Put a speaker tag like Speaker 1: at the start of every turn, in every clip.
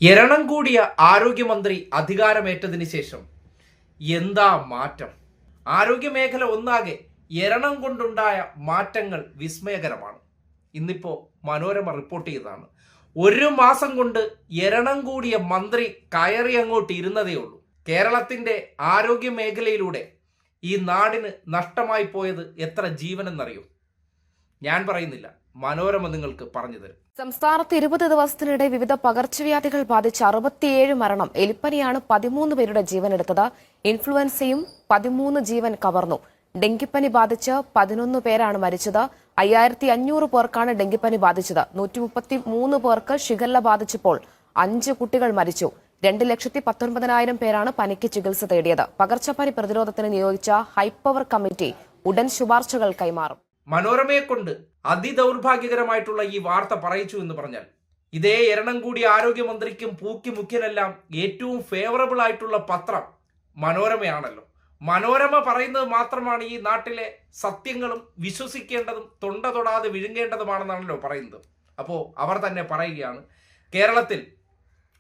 Speaker 1: എരണം കൂടിയ ആരോഗ്യമന്ത്രി അധികാരമേറ്റതിന് ശേഷം എന്താ മാറ്റം? ആരോഗ്യമേഖല ഒന്നാകെ എരണം കൊണ്ടുണ്ടായ മാറ്റങ്ങൾ വിസ്മയകരമാണ്. ഇന്നിപ്പോ മനോരമ റിപ്പോർട്ട് ചെയ്തതാണ്. ഒരു മാസം കൊണ്ട് എരണം കൂടിയ മന്ത്രി കയറി അങ്ങോട്ട് ഇരുന്നതേ ഉള്ളൂ. കേരളത്തിന്റെ ആരോഗ്യ മേഖലയിലൂടെ ഈ നാടിന് നഷ്ടമായി പോയത് എത്ര ജീവനെന്നറിയോ? ഞാൻ പറയുന്നില്ല, മനോരമ നിങ്ങൾക്ക് പറഞ്ഞു തരും.
Speaker 2: സംസ്ഥാനത്ത് 20 ദിവസത്തിനിടെ വിവിധ പകർച്ചവ്യാധികൾ ബാധിച്ച് 67 മരണം. എലിപ്പനിയാണ് 13 പേരുടെ ജീവനെടുത്തത്. ഇൻഫ്ലുവൻസയും 13 ജീവൻ കവർന്നു. ഡെങ്കിപ്പനി ബാധിച്ച് 11 പേരാണ് മരിച്ചത്. 5500 പേർക്കാണ് ഡെങ്കിപ്പനി ബാധിച്ചത്. 133 പേർക്ക് ഷിഗല്ല ബാധിച്ചപ്പോൾ 5 കുട്ടികൾ മരിച്ചു. 2,19,000 പേരാണ് പനിക്ക് ചികിത്സ തേടിയത്. പകർച്ചപ്പനി പ്രതിരോധത്തിന് നിയോഗിച്ച ഹൈപ്പവർ കമ്മിറ്റി ഉടൻ ശുപാർശകൾ കൈമാറും.
Speaker 1: മനോരമയെ കൊണ്ട് അതിദൗർഭാഗ്യകരമായിട്ടുള്ള ഈ വാർത്ത പറയിച്ചു എന്ന് പറഞ്ഞാൽ, ഇതേ എരണംകൂടി ആരോഗ്യമന്ത്രിക്കും പൂക്കി മുഖ്യനെല്ലാം ഏറ്റവും ഫേവറബിൾ ആയിട്ടുള്ള പത്രം മനോരമയാണല്ലോ. മനോരമ പറയുന്നത് മാത്രമാണ് ഈ നാട്ടിലെ സത്യങ്ങളും വിശ്വസിക്കേണ്ടതും തൊണ്ട തൊടാതെ വിഴുങ്ങേണ്ടതുമാണെന്നാണല്ലോ പറയുന്നത്. അപ്പോൾ അവർ തന്നെ പറയുകയാണ്, കേരളത്തിൽ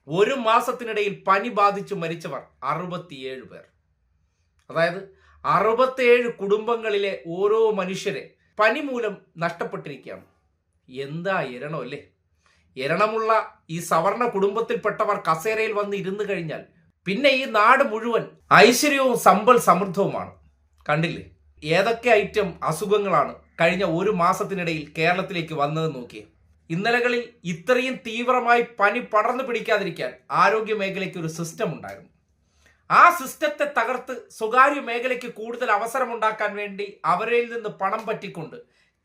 Speaker 1: ഒരു മാസത്തിനിടയിൽ പനി ബാധിച്ചു മരിച്ചവർ 67 പേർ. അതായത് 67 കുടുംബങ്ങളിലെ ഓരോ മനുഷ്യരെ പനി മൂലം നഷ്ടപ്പെട്ടിരിക്കുകയാണ്. എന്താ എരണം അല്ലേ? എരണമുള്ള ഈ സവർണ കുടുംബത്തിൽപ്പെട്ടവർ കസേരയിൽ വന്ന് ഇരുന്നു കഴിഞ്ഞാൽ പിന്നെ ഈ നാട് മുഴുവൻ ഐശ്വര്യവും സമ്പൽ സമൃദ്ധവുമാണ്. കണ്ടില്ലേ ഏതൊക്കെ ഐറ്റം അസുഖങ്ങളാണ് കഴിഞ്ഞ ഒരു മാസത്തിനിടയിൽ കേരളത്തിലേക്ക് വന്നതെന്ന് നോക്കിയേ. ഇന്നലകളിൽ ഇത്രയും തീവ്രമായി പനി പടർന്നു പിടിക്കാതിരിക്കാൻ ആരോഗ്യ മേഖലയ്ക്ക് ഒരു സിസ്റ്റം ഉണ്ടായിരുന്നു. ആ സിസ്റ്റത്തെ തകർത്ത് സ്വകാര്യ മേഖലയ്ക്ക് കൂടുതൽ അവസരമുണ്ടാക്കാൻ വേണ്ടി അവരിൽ നിന്ന് പണം പറ്റിക്കൊണ്ട്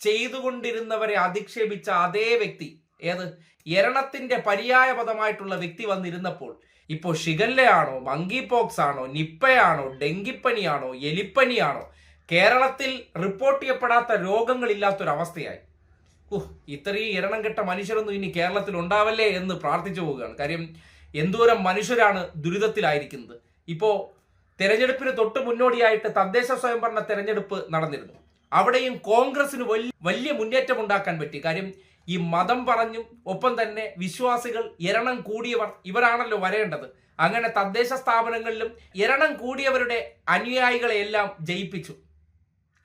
Speaker 1: ചെയ്തുകൊണ്ടിരുന്നവരെ അധിക്ഷേപിച്ച അതേ വ്യക്തി, ഏത് എരണത്തിന്റെ പര്യായ പദമായിട്ടുള്ള വ്യക്തി വന്നിരുന്നപ്പോൾ ഇപ്പോൾ ഷിഗല്ലയാണോ, മങ്കി പോക്സ് ആണോ, നിപ്പയാണോ, ഡെങ്കിപ്പനിയാണോ, എലിപ്പനിയാണോ, കേരളത്തിൽ റിപ്പോർട്ട് ചെയ്യപ്പെടാത്ത രോഗങ്ങളില്ലാത്തൊരവസ്ഥയായി. ഇത്രയും എരണം കെട്ട മനുഷ്യരൊന്നും ഇനി കേരളത്തിൽ ഉണ്ടാവല്ലേ എന്ന് പ്രാർത്ഥിച്ചു പോവുകയാണ്. കാര്യം എന്തോരം മനുഷ്യരാണ് ദുരിതത്തിലായിരിക്കുന്നത്. ഇപ്പോൾ തെരഞ്ഞെടുപ്പിന് തൊട്ട് മുന്നോടിയായിട്ട് തദ്ദേശ സ്വയംഭരണ തെരഞ്ഞെടുപ്പ് നടന്നിരുന്നു. അവിടെയും കോൺഗ്രസിന് വലിയ മുന്നേറ്റം ഉണ്ടാക്കാൻ പറ്റി. കാര്യം ഈ മതം പറഞ്ഞും ഒപ്പം തന്നെ വിശ്വാസികൾ എരണം കൂടിയവർ ഇവരാണല്ലോ വരേണ്ടത്. അങ്ങനെ തദ്ദേശ സ്ഥാപനങ്ങളിലും എരണം കൂടിയവരുടെ അനുയായികളെ എല്ലാം ജയിപ്പിച്ചു.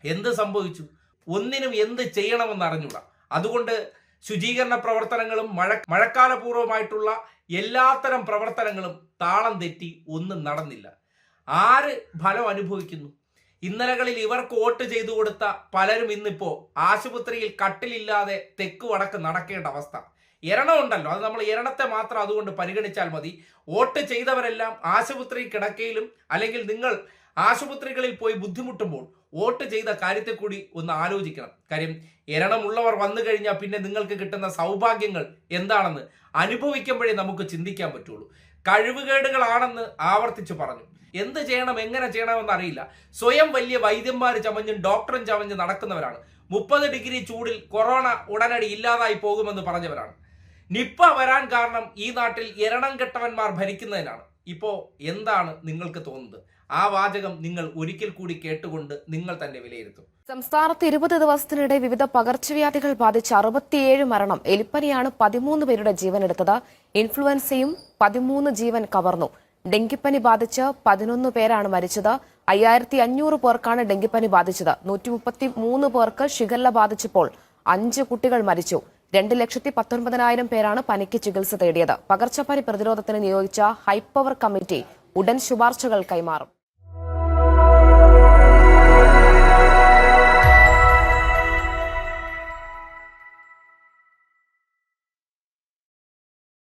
Speaker 1: എന്ത് സംഭവിച്ചു? ഒന്നിനും എന്ത് ചെയ്യണമെന്ന് അറിഞ്ഞൂടാ. അതുകൊണ്ട് ശുചീകരണ പ്രവർത്തനങ്ങളും മഴക്കാലപൂർവമായിട്ടുള്ള എല്ലാത്തരം പ്രവർത്തനങ്ങളും താളം തെറ്റി ഒന്നും നടന്നില്ല. ആര് ഫലം അനുഭവിക്കുന്നു? ഇന്നലകളിൽ ഇവർക്ക് വോട്ട് ചെയ്തു കൊടുത്ത പലരും ഇന്നിപ്പോ ആശുപത്രിയിൽ കട്ടിലില്ലാതെ തെക്ക് വടക്ക് നടക്കേണ്ട അവസ്ഥ. എരണം ഉണ്ടല്ലോ, അത് നമ്മൾ എരണത്തെ മാത്രം അതുകൊണ്ട് പരിഗണിച്ചാൽ മതി. വോട്ട് ചെയ്തവരെല്ലാം ആശുപത്രി കിടക്കയിലും അല്ലെങ്കിൽ നിങ്ങൾ ആശുപത്രികളിൽ പോയി ബുദ്ധിമുട്ടുമ്പോൾ വോട്ട് ചെയ്ത കാര്യത്തെ കൂടി ഒന്ന് ആലോചിക്കണം. കാര്യം എരണമുള്ളവർ വന്നു കഴിഞ്ഞാൽ പിന്നെ നിങ്ങൾക്ക് കിട്ടുന്ന സൗഭാഗ്യങ്ങൾ എന്താണെന്ന് അനുഭവിക്കുമ്പോഴേ നമുക്ക് ചിന്തിക്കാൻ പറ്റുള്ളൂ. കഴിവുകേടുകളാണെന്ന് ആവർത്തിച്ചു പറഞ്ഞു. എന്ത് ചെയ്യണം, എങ്ങനെ ചെയ്യണമെന്ന് അറിയില്ല. സ്വയം വലിയ വൈദ്യന്മാർ ചമഞ്ഞും ഡോക്ടറും ചമഞ്ഞ് നടക്കുന്നവരാണ്. 30 ഡിഗ്രി ചൂടിൽ കൊറോണ ഉടനടി ഇല്ലാതായി പോകുമെന്ന് പറഞ്ഞവരാണ്. നിപ്പ വരാൻ കാരണം ഈ നാട്ടിൽ എരണം കെട്ടവന്മാർ ഭരിക്കുന്നതിനാണ്. ഇപ്പോ എന്താണ് നിങ്ങൾക്ക് തോന്നുന്നത്? ആ വാചകം നിങ്ങൾ ഒരിക്കൽ കൂടി കേട്ടുകൊണ്ട് നിങ്ങൾ തന്നെ വിലയിരുത്തും.
Speaker 2: സംസ്ഥാനത്ത് 20 ദിവസത്തിനിടെ വിവിധ പകർച്ചവ്യാധികൾ ബാധിച്ച് 67 മരണം. എലിപ്പനിയാണ് 13 പേരുടെ ജീവനെടുത്തത്. ഇൻഫ്ലുവൻസയും 13 ജീവൻ കവർന്നു. ഡെങ്കിപ്പനി ബാധിച്ച് 11 പേരാണ് മരിച്ചത്. 5500 പേർക്കാണ് ഡെങ്കിപ്പനി ബാധിച്ചത്. 133 പേർക്ക് ഷിഗല്ല ബാധിച്ചപ്പോൾ 5 കുട്ടികൾ മരിച്ചു. 2,19,000 പേരാണ് പനിക്ക് ചികിത്സ തേടിയത്. പകർച്ചപ്പനി പ്രതിരോധത്തിന് നിയോഗിച്ച ഹൈപ്പവർ കമ്മിറ്റി ഉടൻ ശുപാർശകൾ കൈമാറും.